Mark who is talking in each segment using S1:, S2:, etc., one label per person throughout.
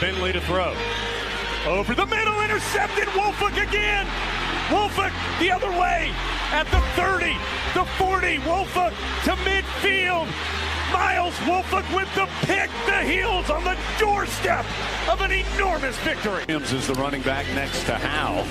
S1: Finley to throw. Over the middle, intercepted. Wolford again. Wolford the other way at the 30, the 40. Wolford to midfield. Miles Wolford with the pick, the heels on the doorstep of an enormous victory. Williams is the running back next to Howe.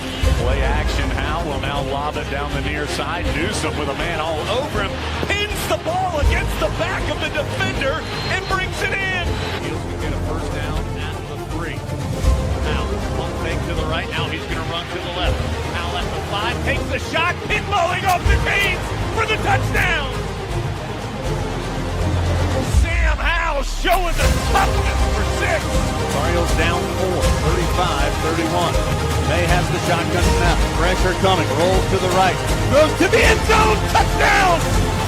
S1: Play action, Howe will now lob it down the near side. Newsome with a man all over him, pins the ball against the back of the defender and brings it in. Heels can get a first down at the 3. Howe, one fake to the right, now he's going to run to the left. Howe at the 5, takes the shot, pinballing off the chains for the touchdown. Sam Howe showing the toughness for 6. Cardinals down 4, 35-31. May has the shotgun snap. Pressure coming. Rolls to the right. Goes to the end zone. Touchdown!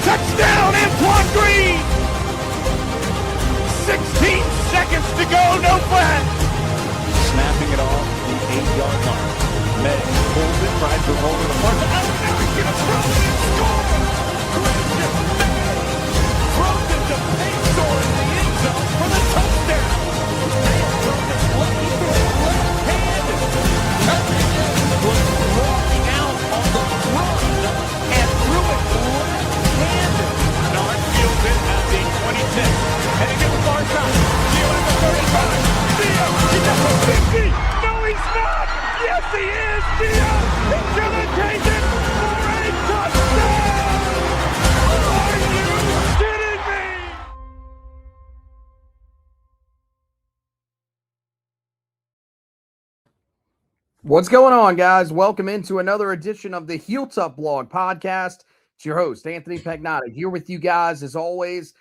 S1: Touchdown, Antoine Green! 16 seconds to go. No flag. Snapping it off the 8-yard line. May pulls it, tries to roll it apart. Oh, now he's going to throw it and score! Christian May throws it to Paytor in the end zone for the touchdown. May throws it lucky left-handed. Was rolling out on the run and threw it left-handed. Bernard fields it at the 26. Heading to the far side. Gio at the 35. Gio, he's at the 50. No, he's not. Yes, he is. Gio, he's going to take it for a touchdown. Are you kidding me?
S2: What's going on, guys? Welcome into another edition of the Heel Tough Blog podcast. It's your host, Anthony Pagnotta, here with you guys as always.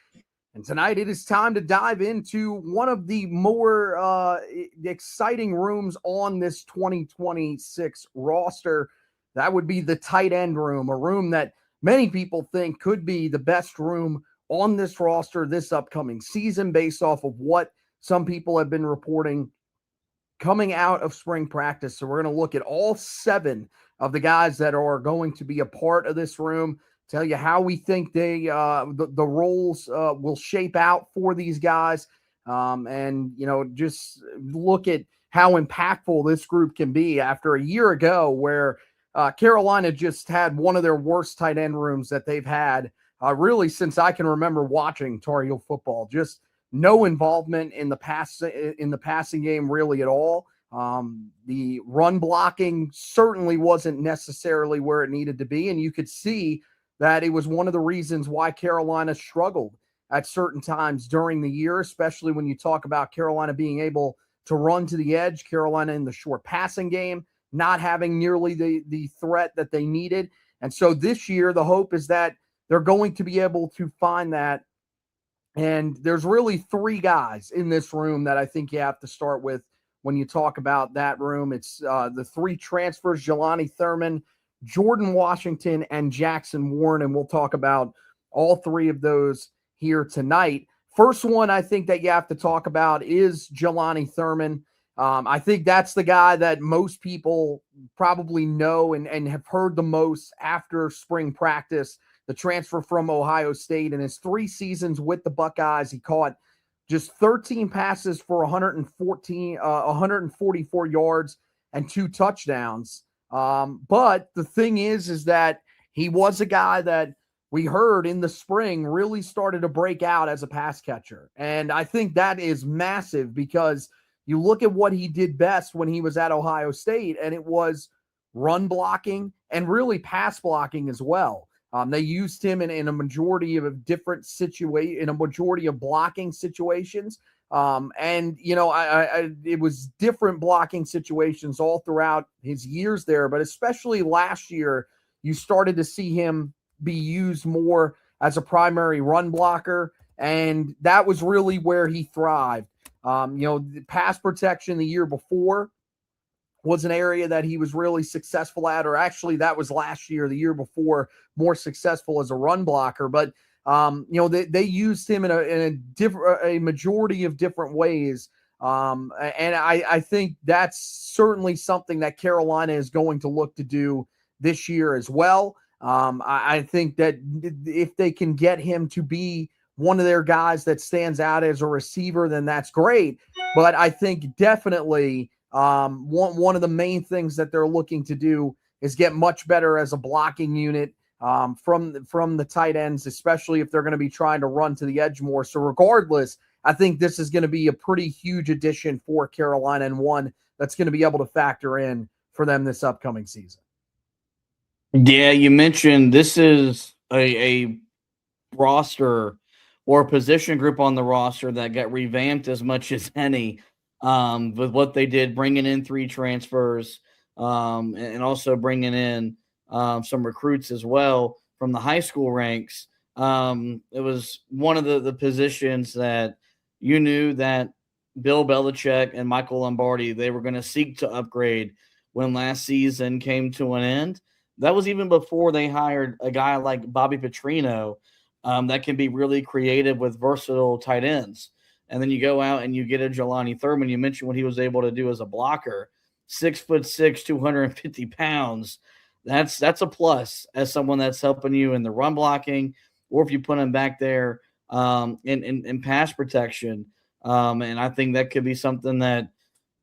S2: And tonight it is time to dive into one of the more exciting rooms on this 2026 roster. That would be the tight end room, a room that many people think could be the best room on this roster this upcoming season based off of what some people have been reporting coming out of spring practice. So we're going to look at all 7 of the guys that are going to be a part of this room, tell you how we think the roles will shape out for these guys, and, you know, just look at how impactful this group can be after a year ago where Carolina just had one of their worst tight end rooms that they've had really since I can remember watching Tar Heel football. Just no involvement in the passing game really at all. The run blocking certainly wasn't necessarily where it needed to be, and you could see that it was one of the reasons why Carolina struggled at certain times during the year, especially when you talk about Carolina being able to run to the edge, Carolina in the short passing game, not having nearly the threat that they needed. And so this year, the hope is that they're going to be able to find that. And there's really 3 guys in this room that I think you have to start with when you talk about that room. It's the 3 transfers, Jelani Thurman, Jordan Washington, and Jackson Warren, and we'll talk about all 3 of those here tonight. First one I think that you have to talk about is Jelani Thurman. I think that's the guy that most people probably know and have heard the most after spring practice, the transfer from Ohio State. In his 3 seasons with the Buckeyes, he caught just 13 passes for 144 yards and 2 touchdowns. But the thing is that he was a guy that we heard in the spring really started to break out as a pass catcher. And I think that is massive because you look at what he did best when he was at Ohio State, and it was run blocking and really pass blocking as well. They used him in a majority of different in a majority of blocking situations. And, you know, it was different blocking situations all throughout his years there, but especially last year, you started to see him be used more as a primary run blocker. And that was really where he thrived. You know, the pass protection the year before was an area that he was really successful at, or actually that was last year, the year before, more successful as a run blocker. But you know, they used him in a majority of different ways. And I think that's certainly something that Carolina is going to look to do this year as well. I think that if they can get him to be one of their guys that stands out as a receiver, then that's great. But I think definitely one of the main things that they're looking to do is get much better as a blocking unit from the tight ends, especially if they're going to be trying to run to the edge more. So regardless, I think this is going to be a pretty huge addition for Carolina, and one that's going to be able to factor in for them this upcoming season.
S3: Yeah, you mentioned this is a roster or position group on the roster that got revamped as much as any with what they did, bringing in 3 transfers and also bringing in some recruits as well from the high school ranks. It was one of the positions that you knew that Bill Belichick and Michael Lombardi, they were going to seek to upgrade when last season came to an end. That was even before they hired a guy like Bobby Petrino that can be really creative with versatile tight ends. And then you go out and you get a Jelani Thurman. You mentioned what he was able to do as a blocker, 6'6", 250 pounds. That's a plus as someone that's helping you in the run blocking, or if you put him back there in pass protection. And I think that could be something that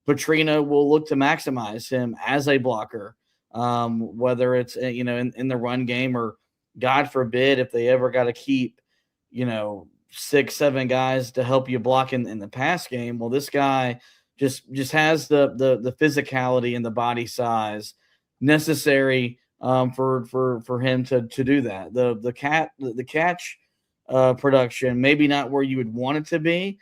S3: Petrino will look to maximize him as a blocker, whether it's in the run game, or God forbid if they ever got to keep 6-7 guys to help you block in the pass game. Well, this guy just has the physicality and the body size necessary for him to do that. The catch production maybe not where you would want it to be.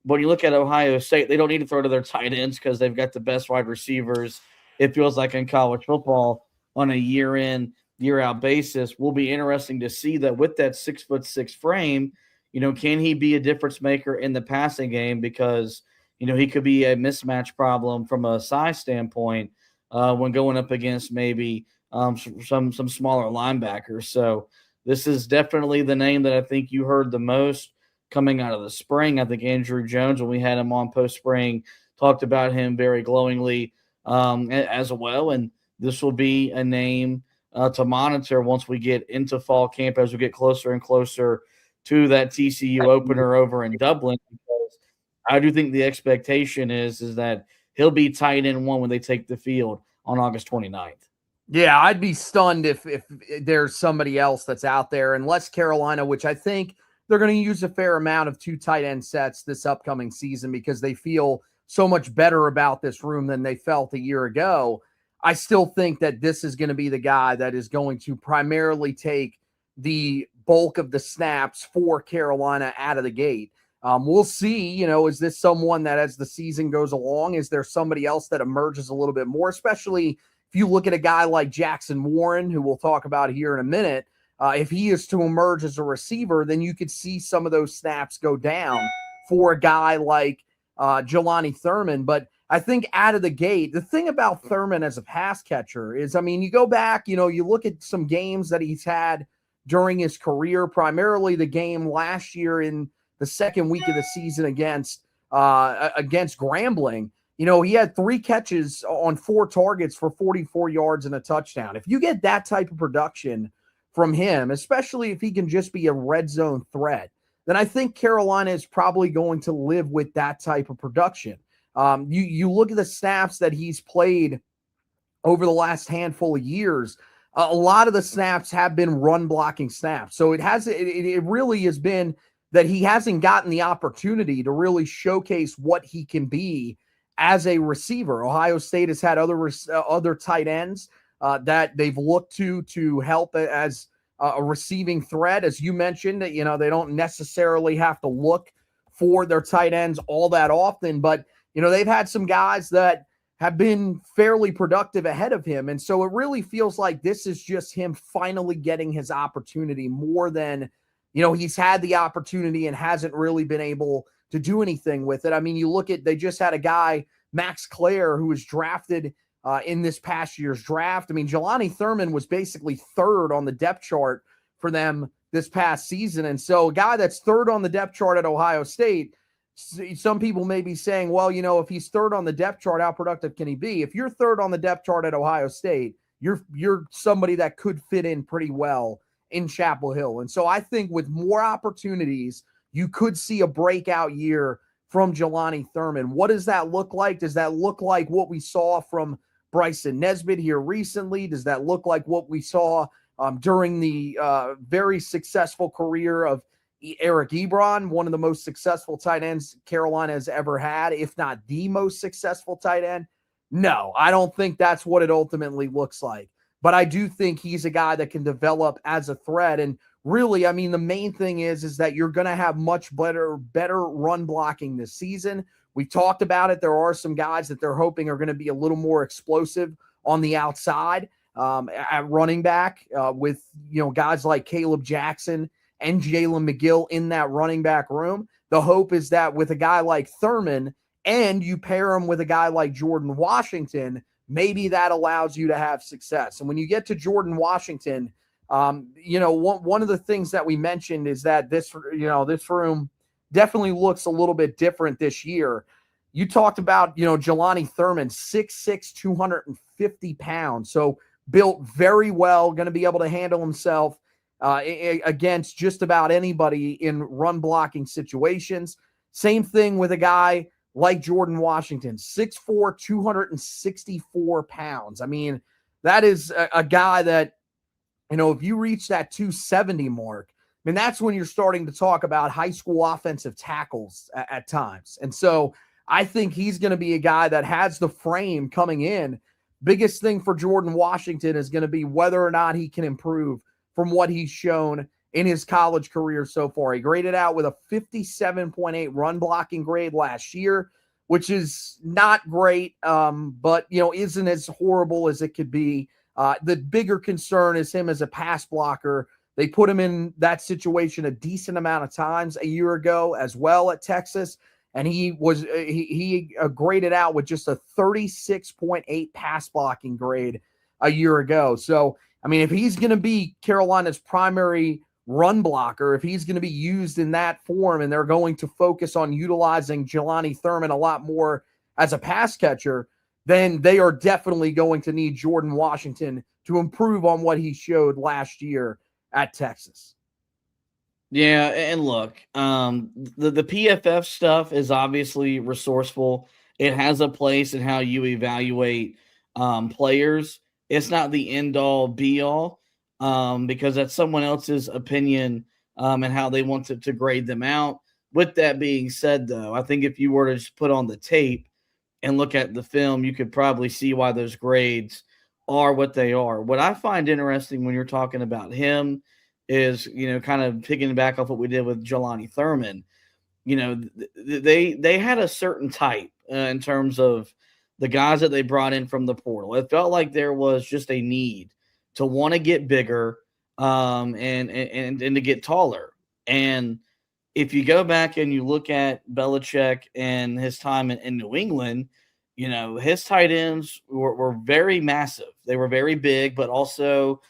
S3: But when you look at Ohio State, they don't need to throw to their tight ends because they've got the best wide receivers, it feels like, in college football on a year-in, year-out basis. Will be interesting to see that with that 6'6" frame, can he be a difference maker in the passing game? Because, he could be a mismatch problem from a size standpoint when going up against maybe some smaller linebackers. So this is definitely the name that I think you heard the most coming out of the spring. I think Andrew Jones, when we had him on post-spring, talked about him very glowingly as well. And this will be a name to monitor once we get into fall camp, as we get closer and closer to that TCU opener over in Dublin. Because I do think the expectation is that he'll be tight end 1 when they take the field on August 29th.
S2: Yeah, I'd be stunned if there's somebody else that's out there, unless Carolina, which I think they're going to use a fair amount of 2 tight end sets this upcoming season because they feel so much better about this room than they felt a year ago. I still think that this is going to be the guy that is going to primarily take the bulk of the snaps for Carolina out of the gate. We'll see, is this someone that as the season goes along, is there somebody else that emerges a little bit more, especially if you look at a guy like Jackson Warren, who we'll talk about here in a minute. If he is to emerge as a receiver, then you could see some of those snaps go down for a guy like Jelani Thurman. But I think out of the gate, the thing about Thurman as a pass catcher is, you go back, you look at some games that he's had during his career, primarily the game last year in the second week of the season against Grambling. He had 3 catches on 4 targets for 44 yards and a touchdown. If you get that type of production from him, especially if he can just be a red zone threat, then I think Carolina is probably going to live with that type of production. You look at the snaps that he's played over the last handful of years, a lot of the snaps have been run blocking snaps. So it really has been that he hasn't gotten the opportunity to really showcase what he can be as a receiver. Ohio State has had other tight ends that they've looked to help as a receiving threat. As you mentioned, they don't necessarily have to look for their tight ends all that often, but they've had some guys that have been fairly productive ahead of him. And so it really feels like this is just him finally getting his opportunity more than, he's had the opportunity and hasn't really been able to do anything with it. You look at, they just had a guy, Max Clare, who was drafted in this past year's draft. Jelani Thurman was basically 3rd on the depth chart for them this past season. And so a guy that's 3rd on the depth chart at Ohio State, some people may be saying, well, if he's 3rd on the depth chart, how productive can he be? If you're 3rd on the depth chart at Ohio State, you're somebody that could fit in pretty well in Chapel Hill. And so I think with more opportunities, you could see a breakout year from Jelani Thurman. What does that look like? Does that look like what we saw from Bryson Nesbitt here recently? Does that look like what we saw during the very successful career of Eric Ebron, one of the most successful tight ends Carolina has ever had, if not the most successful tight end? No, I don't think that's what it ultimately looks like. But I do think he's a guy that can develop as a threat. And really, I mean, the main thing is that you're going to have much better run blocking this season. We talked about it. There are some guys that they're hoping are going to be a little more explosive on the outside at running back with, guys like Caleb Jackson and Jalen McGill in that running back room. The hope is that with a guy like Thurman and you pair him with a guy like Jordan Washington, maybe that allows you to have success. And when you get to Jordan Washington, one of the things that we mentioned is that this room definitely looks a little bit different this year. You talked about, Jelani Thurman, 6'6", 250 pounds. So built very well, going to be able to handle himself against just about anybody in run blocking situations. Same thing with a guy like Jordan Washington, 6'4", 264 pounds. I mean, that is a guy that, if you reach that 270 mark, I mean, that's when you're starting to talk about high school offensive tackles at times. And so I think he's going to be a guy that has the frame coming in. Biggest thing for Jordan Washington is going to be whether or not he can improve from what he's shown in his college career so far. He graded out with a 57.8 run blocking grade last year, which is not great, but, isn't as horrible as it could be. The bigger concern is him as a pass blocker. They put him in that situation a decent amount of times a year ago as well at Texas, and he graded out with just a 36.8 pass blocking grade a year ago. So, I mean, if he's going to be Carolina's primary run blocker, if he's going to be used in that form and they're going to focus on utilizing Jelani Thurman a lot more as a pass catcher, then they are definitely going to need Jordan Washington to improve on what he showed last year at Texas.
S3: Yeah, and look, the PFF stuff is obviously resourceful. It has a place in how you evaluate players. It's not the end-all, be-all, because that's someone else's opinion and how they want to grade them out. With that being said, though, I think if you were to just put on the tape and look at the film, you could probably see why those grades are what they are. What I find interesting when you're talking about him is, kind of picking back off what we did with Jelani Thurman. They had a certain type in terms of the guys that they brought in from the portal. It felt like there was just a need to want to get bigger and to get taller. And if you go back and you look at Belichick and his time in New England, his tight ends were very massive. They were very big, but also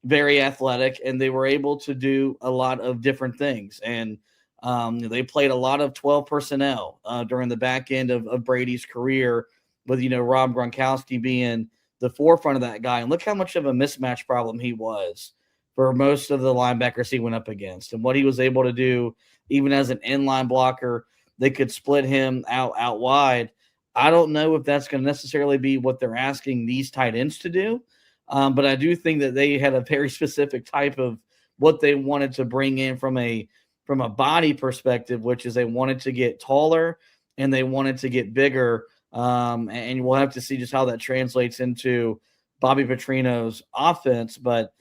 S3: very athletic, and they were able to do a lot of different things. And they played a lot of 12 personnel during the back end of Brady's career, with, Rob Gronkowski being the forefront of that guy. And look how much of a mismatch problem he was for most of the linebackers he went up against, and what he was able to do even as an inline blocker. They could split him out wide. I don't know if that's going to necessarily be what they're asking these tight ends to do. But I do think that they had a very specific type of what they wanted to bring in from a body perspective, which is they wanted to get taller and they wanted to get bigger. And we'll have to see just how that translates into Bobby Petrino's offense. But,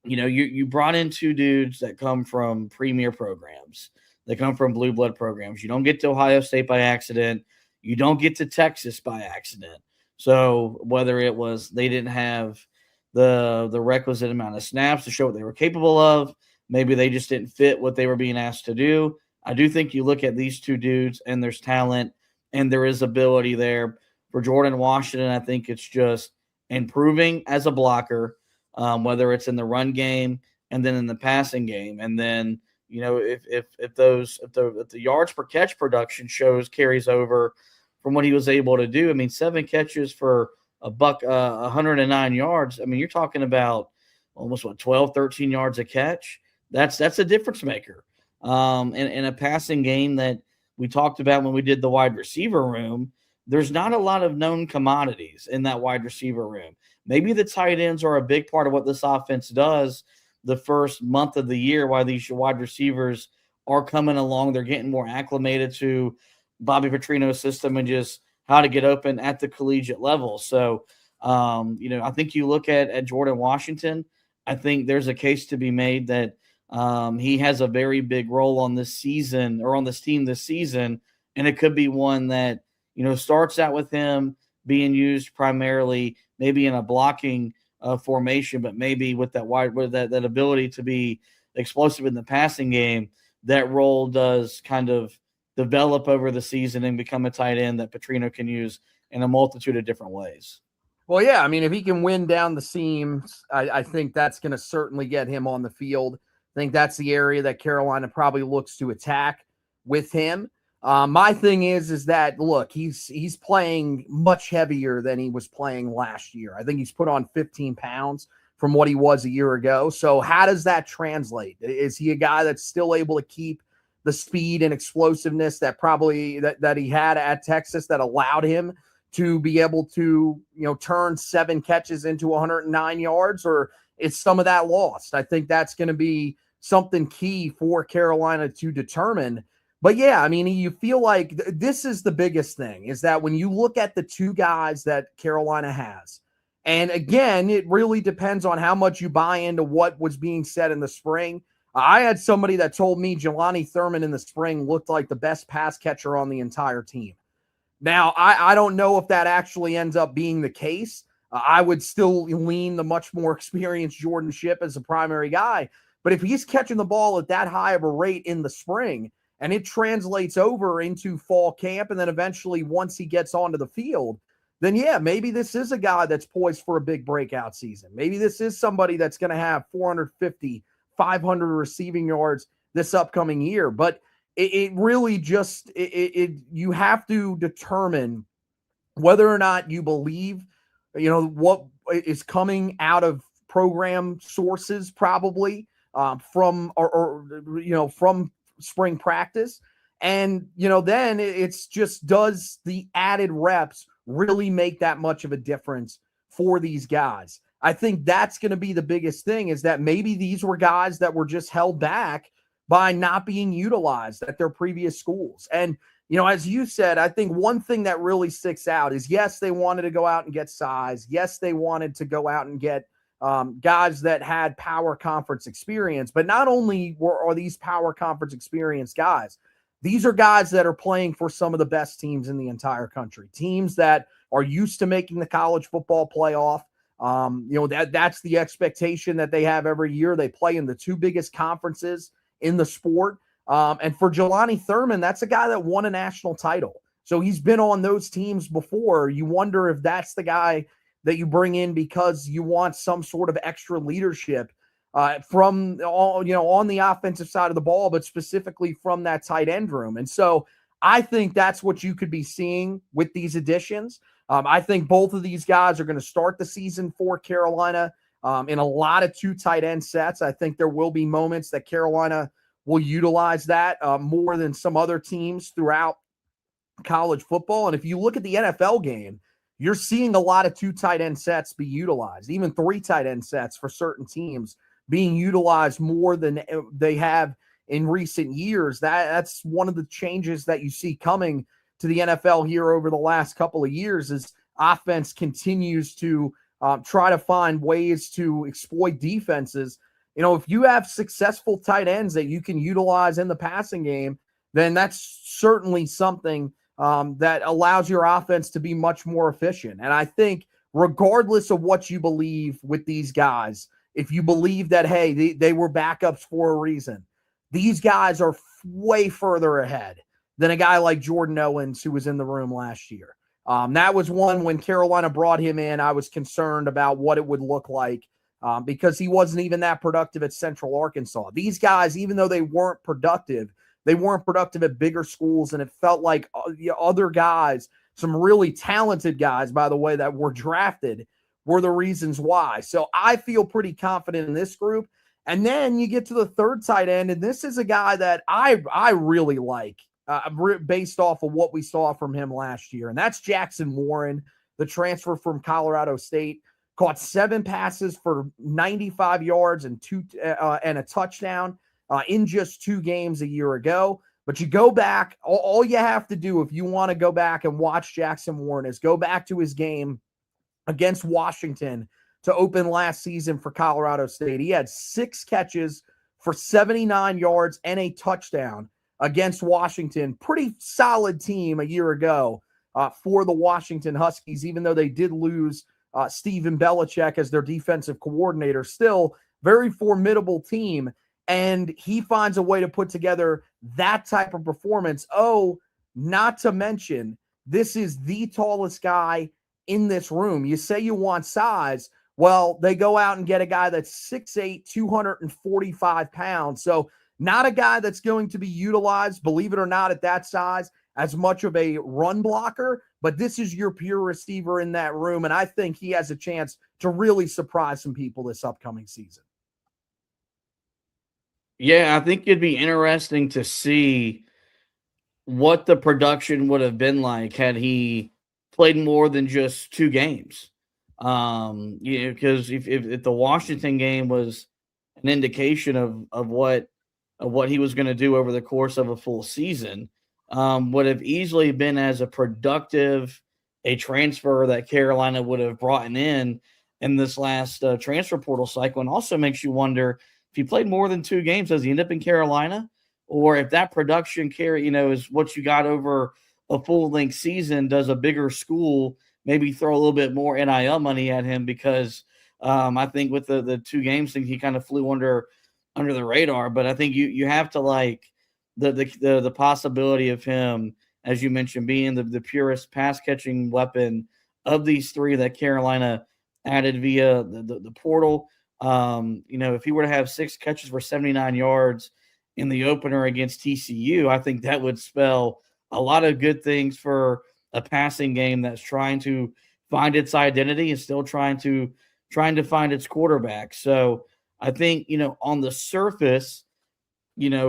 S3: you brought in two dudes that come from premier programs. They come from blue blood programs. You don't get to Ohio State by accident. You don't get to Texas by accident. So whether it was they didn't have the requisite amount of snaps to show what they were capable of, maybe they just didn't fit what they were being asked to do. I do think you look at these two dudes and there's talent and there is ability there. For Jordan Washington, I think it's just improving as a blocker, whether it's in the run game and then in the passing game. And then, if the yards per catch production carries over from what he was able to do. I mean, 7 catches for $109 yards. I mean, you're talking about almost 12, 13 yards a catch. That's a difference maker. In a passing game that we talked about when we did the wide receiver room, there's not a lot of known commodities in that wide receiver room. Maybe the tight ends are a big part of what this offense does the first month of the year, while these wide receivers are coming along. They're getting more acclimated to Bobby Petrino's system and just how to get open at the collegiate level. So, I think you look at Jordan Washington, I think there's a case to be made that he has a very big role on this season or on this team this season. And it could be one that, starts out with him being used primarily maybe in a blocking formation, but maybe with that ability to be explosive in the passing game. That role does kind of develop over the season and become a tight end that Petrino can use in a multitude of different ways.
S2: Well, yeah, I mean, if he can win down the seams, I think that's going to certainly get him on the field. I think that's the area that Carolina probably looks to attack with him. My thing is that, look, he's playing much heavier than he was playing last year. I think he's put on 15 pounds from what he was a year ago. So how does that translate? Is he a guy that's still able to keep the speed and explosiveness that he had at Texas that allowed him to be able to, turn 7 catches into 109 yards, or is some of that lost? I think that's going to be something key for Carolina to determine. But yeah, I mean, you feel like this is the biggest thing, is that when you look at the two guys that Carolina has, and again, it really depends on how much you buy into what was being said in the spring. I had somebody that told me Jelani Thurman in the spring looked like the best pass catcher on the entire team. Now, I don't know if that actually ends up being the case. I would still lean the much more experienced Jordan Shipp as a primary guy. But if he's catching the ball at that high of a rate in the spring, and it translates over into fall camp, and then eventually once he gets onto the field, then yeah, maybe this is a guy that's poised for a big breakout season. Maybe this is somebody that's going to have 450, 500 receiving yards this upcoming year. But it really just, you have to determine whether or not you believe, what is coming out of program sources, probably from spring practice. And, then it's just, does the added reps really make that much of a difference for these guys? I think that's going to be the biggest thing, is that maybe these were guys that were just held back by not being utilized at their previous schools. And, as you said, I think one thing that really sticks out is, yes, they wanted to go out and get size. Yes, they wanted to go out and get guys that had power conference experience. But not only are these power conference experience guys, these are guys that are playing for some of the best teams in the entire country, teams that are used to making the college football playoff. That's the expectation that they have every year. They play in the two biggest conferences in the sport. And for Jelani Thurman, that's a guy that won a national title. So he's been on those teams before. You wonder if that's the guy that you bring in because you want some sort of extra leadership from all, on the offensive side of the ball, but specifically from that tight end room. And so I think that's what you could be seeing with these additions. I think both of these guys are going to start the season for Carolina in a lot of 2 tight end sets. I think there will be moments that Carolina will utilize that more than some other teams throughout college football. And if you look at the NFL game, you're seeing a lot of 2 tight end sets be utilized, even 3 tight end sets for certain teams being utilized more than they have in recent years. That's one of the changes that you see coming to the NFL here over the last couple of years, is offense continues to try to find ways to exploit defenses. If you have successful tight ends that you can utilize in the passing game, then that's certainly something that allows your offense to be much more efficient. And I think regardless of what you believe with these guys, if you believe that, hey, they were backups for a reason, these guys are way further ahead than a guy like Jordan Owens, who was in the room last year. That was one, when Carolina brought him in, I was concerned about what it would look like because he wasn't even that productive at Central Arkansas. These guys, even though they weren't productive at bigger schools, and it felt like other guys, some really talented guys, by the way, that were drafted, were the reasons why. So I feel pretty confident in this group. And then you get to the 3rd tight end, and this is a guy that I really like based off of what we saw from him last year. And that's Jackson Warren, the transfer from Colorado State. Caught 7 passes for 95 yards and a touchdown in just 2 games a year ago. But you go back, all you have to do if you want to go back and watch Jackson Warren is go back to his game against Washington to open last season for Colorado State. He had 6 catches for 79 yards and a touchdown against Washington. Pretty solid team a year ago for the Washington Huskies, even though they did lose Stephen Belichick as their defensive coordinator. Still, very formidable team. And he finds a way to put together that type of performance. Oh, not to mention, this is the tallest guy in this room. You say you want size. Well, they go out and get a guy that's 6'8", 245 pounds. So not a guy that's going to be utilized, believe it or not, at that size as much of a run blocker. But this is your pure receiver in that room. And I think he has a chance to really surprise some people this upcoming season.
S3: Yeah, I think it'd be interesting to see what the production would have been like had he played more than just 2 games. Because if the Washington game was an indication of what he was going to do over the course of a full season, would have easily been as a productive a transfer that Carolina would have brought in this last transfer portal cycle. And also makes you wonder, if he played more than 2 games, does he end up in Carolina? Or if that production is what you got over a full-length season, does a bigger school maybe throw a little bit more NIL money at him? Because I think with the 2 games thing, he kind of flew under the radar. But I think you have to like the possibility of him, as you mentioned, being the purest pass-catching weapon of these 3 that Carolina added via the portal. If he were to have 6 catches for 79 yards in the opener against TCU, I think that would spell a lot of good things for a passing game that's trying to find its identity and still trying to find its quarterback. So I think, on the surface,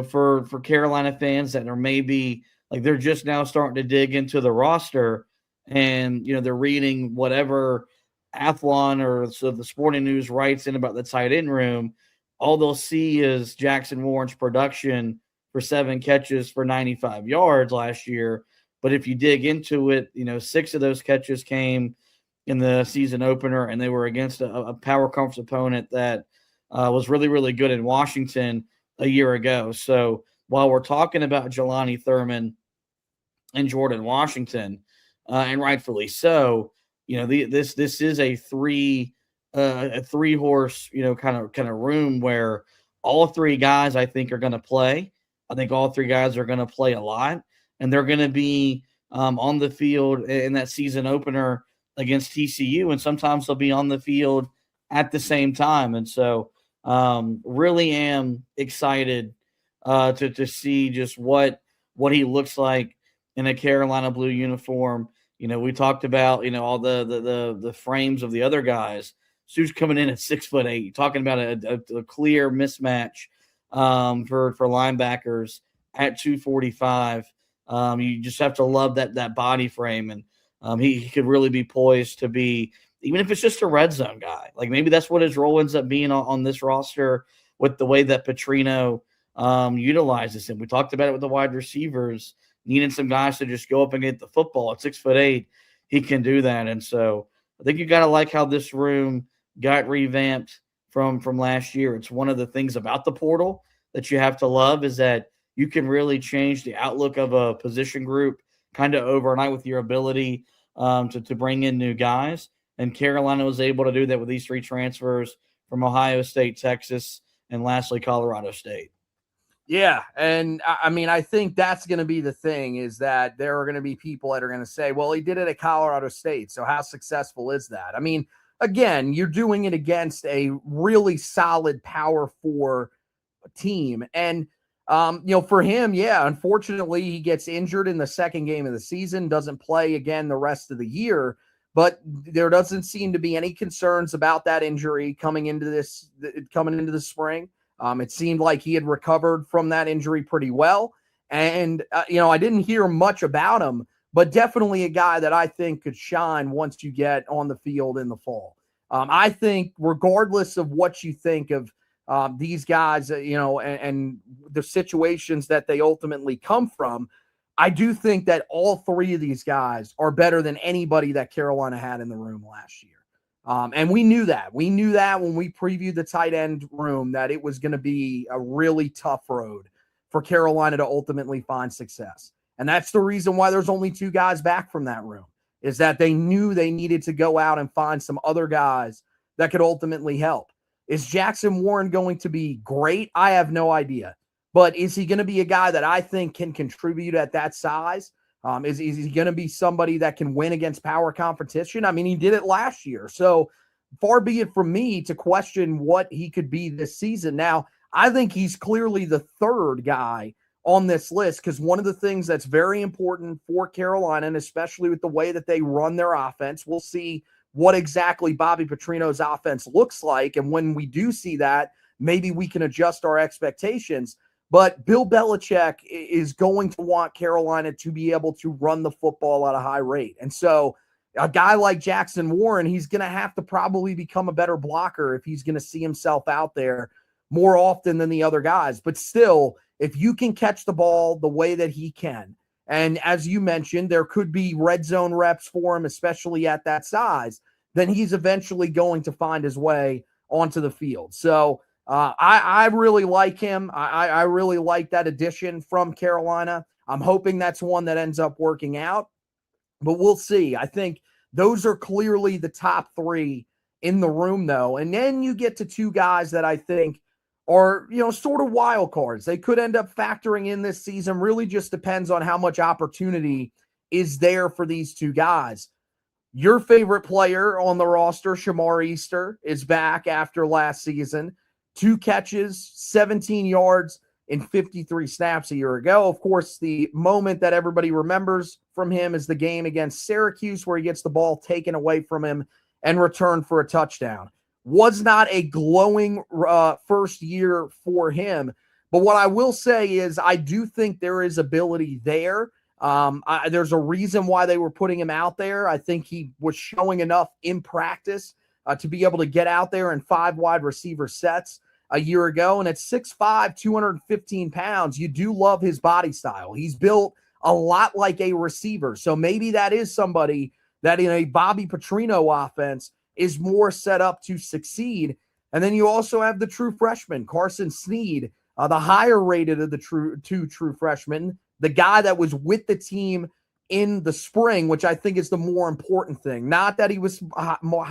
S3: for Carolina fans that are maybe like they're just now starting to dig into the roster and, they're reading whatever Athlon or so the Sporting News writes in about the tight end room, all they'll see is Jackson Warren's production for 7 catches for 95 yards last year. But if you dig into it, 6 of those catches came in the season opener, and they were against a power conference opponent that was really, really good in Washington a year ago. So while we're talking about Jelani Thurman and Jordan Washington, and rightfully so, this is a 3-horse, kind of room where all 3 guys I think are going to play. I think all 3 guys are going to play a lot, and they're going to be on the field in that season opener against TCU, and sometimes they'll be on the field at the same time. And so really am excited to see just what he looks like in a Carolina blue uniform. We talked about, all the frames of the other guys. Sue's coming in at 6'8", talking about a clear mismatch for linebackers at 245. You just have to love that body frame, and he could really be poised to be, even if it's just a red zone guy. Like maybe that's what his role ends up being on this roster with the way that Petrino utilizes him. We talked about it with the wide receivers, needing some guys to just go up and get the football. At 6'8", he can do that. And so I think you got to like how this room got revamped from last year. It's one of the things about the portal that you have to love is that you can really change the outlook of a position group kind of overnight with your ability to bring in new guys. And Carolina was able to do that with these 3 transfers from Ohio State, Texas, and lastly, Colorado State.
S2: Yeah, and I mean, I think that's going to be the thing is that there are going to be people that are going to say, well, he did it at Colorado State, so how successful is that? I mean, again, you're doing it against a really solid Power 4 team. And, for him, yeah, unfortunately, he gets injured in the second game of the season, doesn't play again the rest of the year. But there doesn't seem to be any concerns about that injury coming into the spring. It seemed like he had recovered from that injury pretty well. And, I didn't hear much about him, but definitely a guy that I think could shine once you get on the field in the fall. I think regardless of what you think of these guys, and the situations that they ultimately come from, I do think that all three of these guys are better than anybody that Carolina had in the room last year. And we knew that. We knew that when we previewed the tight end room, that it was going to be a really tough road for Carolina to ultimately find success. And that's the reason why there's only two guys back from that room, is that they knew they needed to go out and find some other guys that could ultimately help. Is Jackson Warren going to be great? I have no idea. But is he going to be a guy that I think can contribute at that size? Is he going to be somebody that can win against power competition? I mean, he did it last year. So far be it from me to question what he could be this season. Now, I think he's clearly the third guy on this list, because one of the things that's very important for Carolina, and especially with the way that they run their offense, we'll see what exactly Bobby Petrino's offense looks like. And when we do see that, maybe we can adjust our expectations. But Bill Belichick is going to want Carolina to be able to run the football at a high rate. And so a guy like Jackson Warren, he's going to have to probably become a better blocker if he's going to see himself out there more often than the other guys. But still, if you can catch the ball the way that he can, and as you mentioned, there could be red zone reps for him, especially at that size, then he's eventually going to find his way onto the field. So I really like him. I really like that addition from Carolina. I'm hoping that's one that ends up working out, but we'll see. I think those are clearly the top three in the room, though. And then you get to two guys that I think are, sort of wild cards. They could end up factoring in this season. Really just depends on how much opportunity is there for these two guys. Your favorite player on the roster, Shamar Easter, is back after last season. 2 catches, 17 yards in 53 snaps a year ago. Of course, the moment that everybody remembers from him is the game against Syracuse, where he gets the ball taken away from him and returned for a touchdown. Was not a glowing first year for him. But what I will say is I do think there is ability there. There's a reason why they were putting him out there. I think he was showing enough in practice to be able to get out there in 5 wide receiver sets a year ago. And at 6'5", 215 pounds, you do love his body style. He's built a lot like a receiver. So maybe that is somebody that in a Bobby Petrino offense is more set up to succeed. And then you also have the true freshman, Carson Snead, the higher rated of the two true freshmen, the guy that was with the team in the spring, which I think is the more important thing. Not that he was more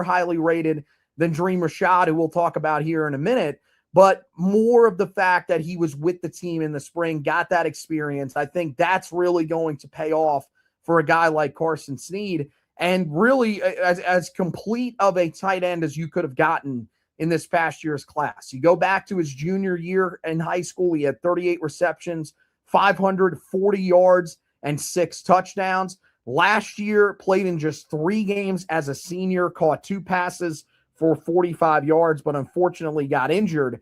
S2: highly rated than Dream Rashad, who we'll talk about here in a minute, but more of the fact that he was with the team in the spring, got that experience. I think that's really going to pay off for a guy like Carson Snead, and really as complete of a tight end as you could have gotten in this past year's class. You go back to his junior year in high school, he had 38 receptions, 540 yards, and 6 touchdowns. Last year, played in just 3 games as a senior, caught 2 passes for 45 yards, but unfortunately got injured.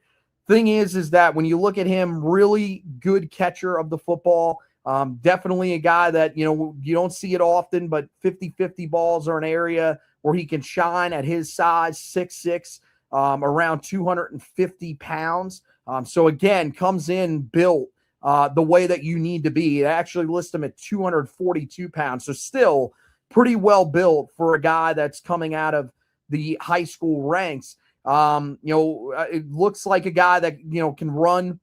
S2: Thing is that when you look at him, really good catcher of the football. Definitely a guy that, you don't see it often, but 50-50 balls are an area where he can shine at his size, 6'6", around 250 pounds. So again, comes in built the way that you need to be. It actually lists him at 242 pounds. So still pretty well built for a guy that's coming out of the high school ranks. It looks like a guy that, can run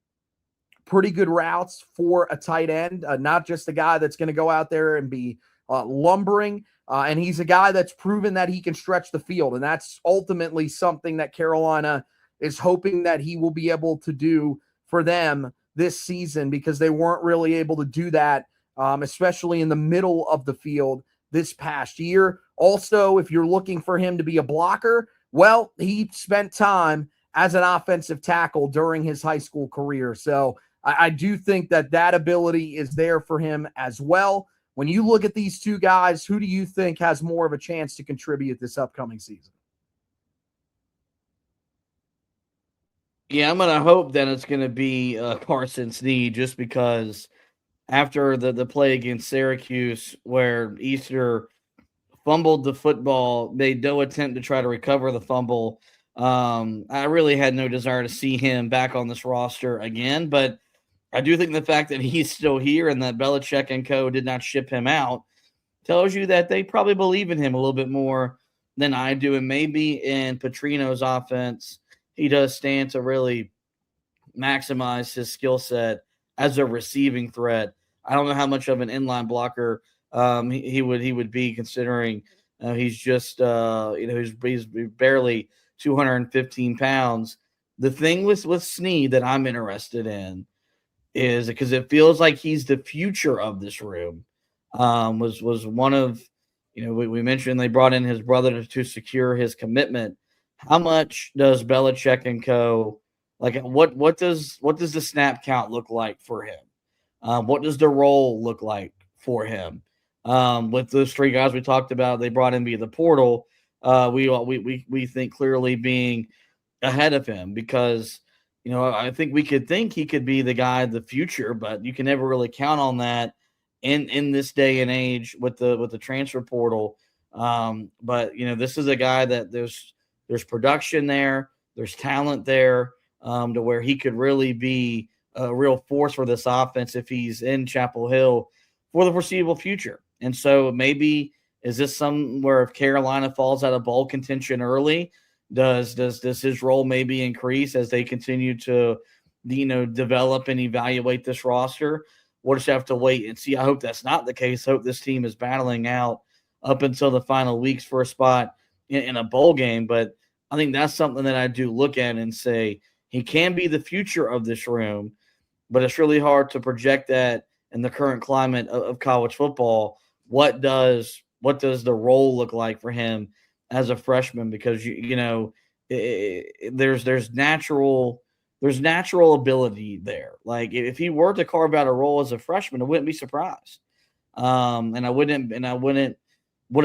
S2: pretty good routes for a tight end, not just a guy that's going to go out there and be lumbering. And he's a guy that's proven that he can stretch the field. And that's ultimately something that Carolina is hoping that he will be able to do for them this season, because they weren't really able to do that, especially in the middle of the field this past year. Also, if you're looking for him to be a blocker, well, he spent time as an offensive tackle during his high school career. So I do think that ability is there for him as well. When you look at these two guys, who do you think has more of a chance to contribute this upcoming season?
S3: Yeah, I'm gonna hope that it's gonna be Carson Snead, just because after the play against Syracuse, where Easter fumbled the football, made no attempt to try to recover the fumble. I really had no desire to see him back on this roster again, but I do think the fact that he's still here and that Belichick and co. did not ship him out tells you that they probably believe in him a little bit more than I do. And maybe in Petrino's offense, he does stand to really maximize his skill set as a receiving threat. I don't know how much of an inline blocker he would be, considering he's just he's barely 215 pounds. The thing with Snead that I'm interested in is because it feels like he's the future of this room. Was one of, we mentioned they brought in his brother to secure his commitment. How much does Belichick and co. like? What does the snap count look like for him? What does the role look like for him? With those three guys we talked about, they brought in via the portal. We think clearly being ahead of him, because I think we could think he could be the guy of the future, but you can never really count on that in this day and age with the transfer portal. But this is a guy that there's production there, there's talent there, to where he could really be a real force for this offense if he's in Chapel Hill for the foreseeable future. And so maybe, is this somewhere if Carolina falls out of bowl contention early, does his role maybe increase as they continue to develop and evaluate this roster? We'll just have to wait and see. I hope that's not the case. I hope this team is battling out up until the final weeks for a spot in a bowl game. But I think that's something that I do look at and say he can be the future of this room, but it's really hard to project that in the current climate of college football. What does the role look like for him as a freshman? Because there's natural ability there. Like, if he were to carve out a role as a freshman, I wouldn't be surprised, and I wouldn't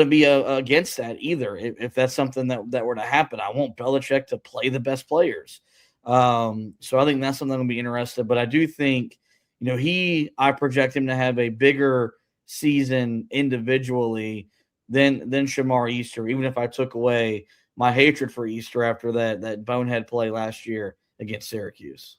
S3: be against that either if that's something that were to happen. I want Belichick to play the best players. So I think that's something I'm gonna be interested. But I do think, I project him to have a bigger season individually than Shamar Easter, even if I took away my hatred for Easter after that bonehead play last year against Syracuse.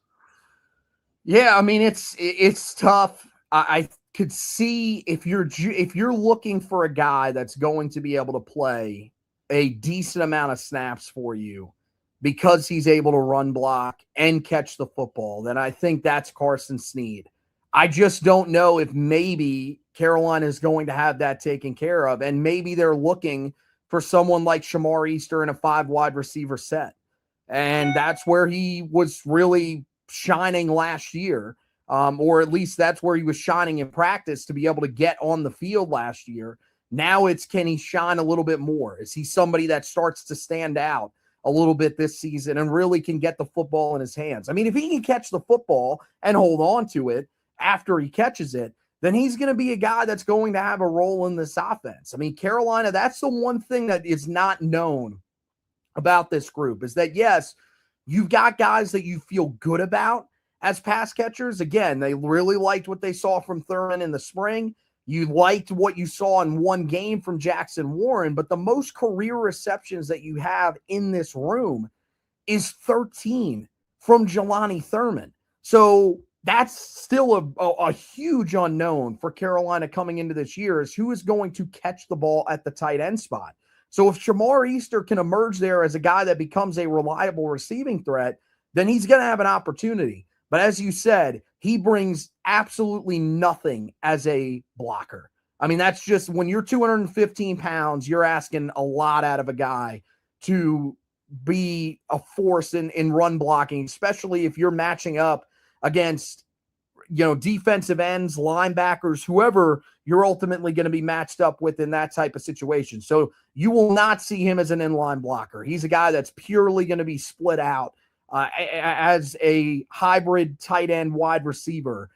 S2: Yeah, I mean, it's tough. I could see if you're looking for a guy that's going to be able to play a decent amount of snaps for you because he's able to run block and catch the football, then I think that's Carson Snead. I just don't know if maybe Carolina is going to have that taken care of, and maybe they're looking for someone like Shamar Easter in a 5 wide receiver set. And that's where he was really shining last year, or at least that's where he was shining in practice to be able to get on the field last year. Now it's, can he shine a little bit more? Is he somebody that starts to stand out a little bit this season and really can get the football in his hands? I mean, if he can catch the football and hold on to it after he catches it, then he's going to be a guy that's going to have a role in this offense. I mean, Carolina, that's the one thing that is not known about this group, is that, yes, you've got guys that you feel good about as pass catchers. Again, they really liked what they saw from Thurman in the spring. You liked what you saw in one game from Jackson Warren, but the most career receptions that you have in this room is 13 from Jelani Thurman. So that's still a huge unknown for Carolina coming into this year, is who is going to catch the ball at the tight end spot. So if Shamar Easter can emerge there as a guy that becomes a reliable receiving threat, then he's going to have an opportunity. But as you said, he brings absolutely nothing as a blocker. I mean, that's just, when you're 215 pounds, you're asking a lot out of a guy to be a force in run blocking, especially if you're matching up against, defensive ends, linebackers, whoever you're ultimately going to be matched up with in that type of situation. So you will not see him as an inline blocker. He's a guy that's purely going to be split out as a hybrid tight end wide receiver.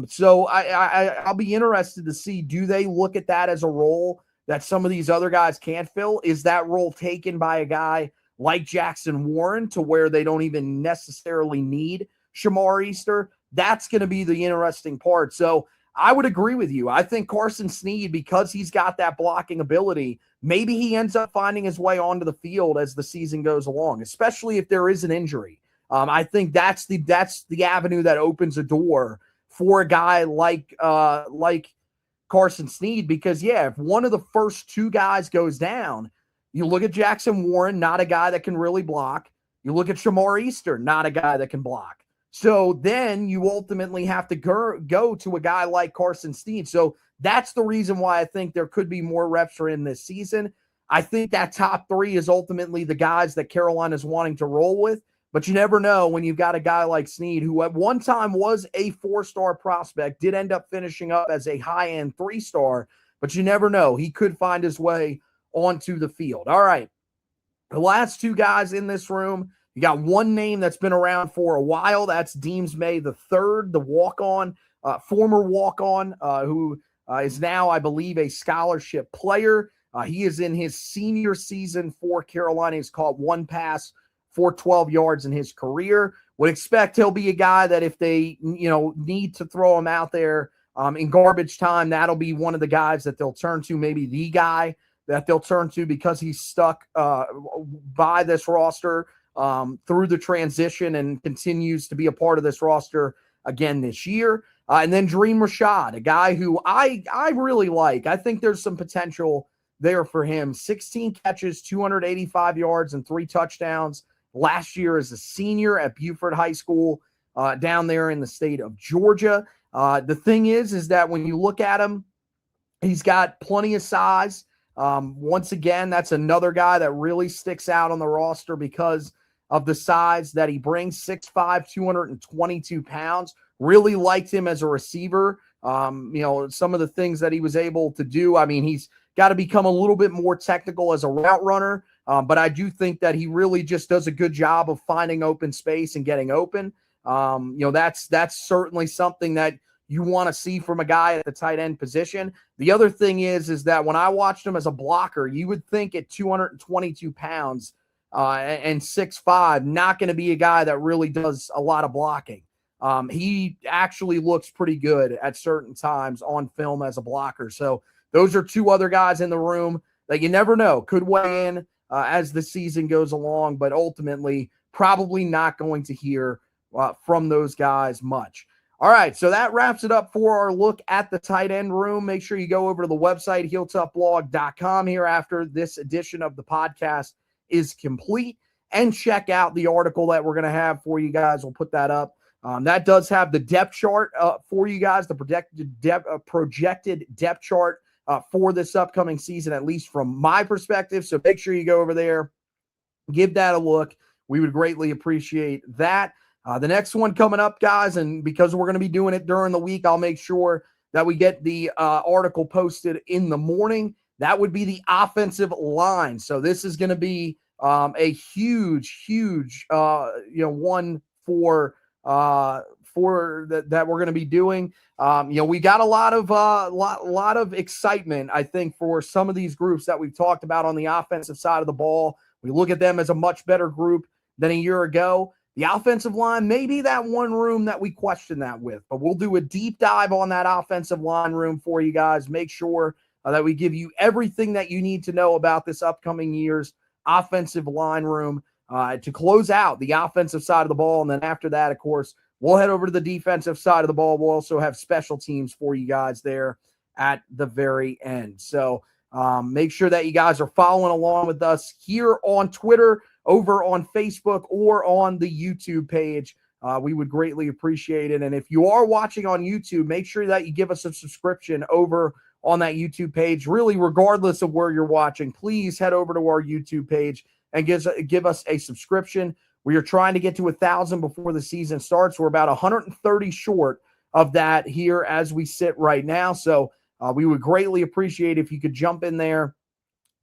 S2: So I'll be interested to see, do they look at that as a role that some of these other guys can't fill? Is that role taken by a guy like Jackson Warren to where they don't even necessarily need Shamar Easter, that's going to be the interesting part. So I would agree with you. I think Carson Snead, because he's got that blocking ability, maybe he ends up finding his way onto the field as the season goes along, especially if there is an injury. I think that's the avenue that opens a door for a guy like Carson Snead, because if one of the first two guys goes down, you look at Jackson Warren, not a guy that can really block. You look at Shamar Easter, not a guy that can block. So then you ultimately have to go to a guy like Carson Snead. So that's the reason why I think there could be more reps for him this season. I think that top three is ultimately the guys that Carolina's wanting to roll with. But you never know when you've got a guy like Snead, who at one time was a 4-star prospect, did end up finishing up as a high-end 3-star. But you never know. He could find his way onto the field. All right. The last two guys in this room, you got one name that's been around for a while. That's Deems May the third, the walk-on, former walk-on, who is now, I believe, a scholarship player. He is in his senior season for Carolina. He's caught one pass for 12 yards in his career. Would expect he'll be a guy that if they, need to throw him out there in garbage time, that'll be one of the guys that they'll turn to, maybe the guy that they'll turn to, because he's stuck by this roster through the transition and continues to be a part of this roster again this year. And then Dream Rashad, a guy who I really like. I think there's some potential there for him. 16 catches, 285 yards, and 3 touchdowns last year as a senior at Buford High School down there in the state of Georgia. The thing is that when you look at him, he's got plenty of size. Once again, that's another guy that really sticks out on the roster because of the size that he brings. 6'5", 222 pounds. Really liked him as a receiver. Some of the things that he was able to do. I mean, he's got to become a little bit more technical as a route runner. But I do think that he really just does a good job of finding open space and getting open. That's certainly something that you want to see from a guy at the tight end position. The other thing is that when I watched him as a blocker, you would think at 222 pounds and 6'5", not going to be a guy that really does a lot of blocking. He actually looks pretty good at certain times on film as a blocker. So those are two other guys in the room that you never know could weigh in as the season goes along, but ultimately probably not going to hear from those guys much. All right, so that wraps it up for our look at the tight end room. Make sure you go over to the website, HeelToughBlog.com, here after this edition of the podcast is complete, and check out the article that we're going to have for you guys. We'll put that up. That does have the depth chart for you guys, the projected depth chart for this upcoming season, at least from my perspective. So make sure you go over there, give that a look. We would greatly appreciate that. The next one coming up, guys, and because we're going to be doing it during the week, I'll make sure that we get the article posted in the morning. That would be the offensive line. So this is going to be a huge, one for that we're going to be doing. We got a lot of excitement, I think, for some of these groups that we've talked about on the offensive side of the ball. We look at them as a much better group than a year ago. The offensive line may be that one room that we question that with, but we'll do a deep dive on that offensive line room for you guys. Make sure that we give you everything that you need to know about this upcoming year's offensive line room to close out the offensive side of the ball. And then after that, of course, we'll head over to the defensive side of the ball. We'll also have special teams for you guys there at the very end. So make sure that you guys are following along with us here on Twitter, over on Facebook, or on the YouTube page. We would greatly appreciate it. And if you are watching on YouTube, make sure that you give us a subscription over on that YouTube page. Really, regardless of where you're watching, please head over to our YouTube page and give us a subscription. We are trying to get to 1,000 before the season starts. We're about 130 short of that here as we sit right now. So we would greatly appreciate if you could jump in there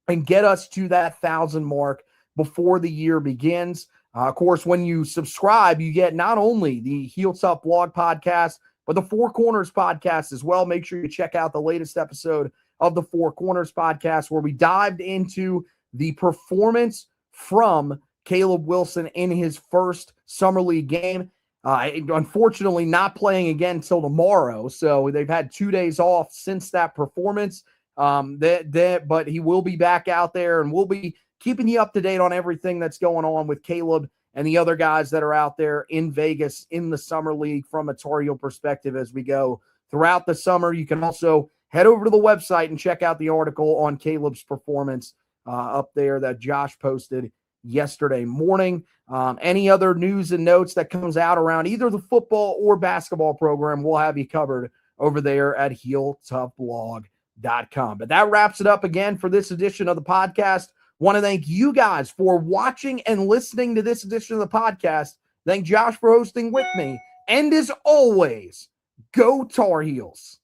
S2: and get us to that 1,000 mark before the year begins. Of course, when you subscribe, you get not only the Heel Tough Blog podcast, but the Four Corners podcast as well. Make sure you check out the latest episode of the Four Corners podcast, where we dived into the performance from Caleb Wilson in his first Summer League game. Unfortunately, not playing again until tomorrow. So they've had 2 days off since that performance. But he will be back out there, and we'll be keeping you up to date on everything that's going on with Caleb and the other guys that are out there in Vegas in the Summer League from a Tar Heel perspective as we go throughout the summer. You can also head over to the website and check out the article on Caleb's performance up there that Josh posted yesterday morning. Any other news and notes that comes out around either the football or basketball program, we'll have you covered over there at HeelToughBlog.com. But that wraps it up again for this edition of the podcast. Want to thank you guys for watching and listening to this edition of the podcast. Thank Josh for hosting with me. And as always, go Tar Heels.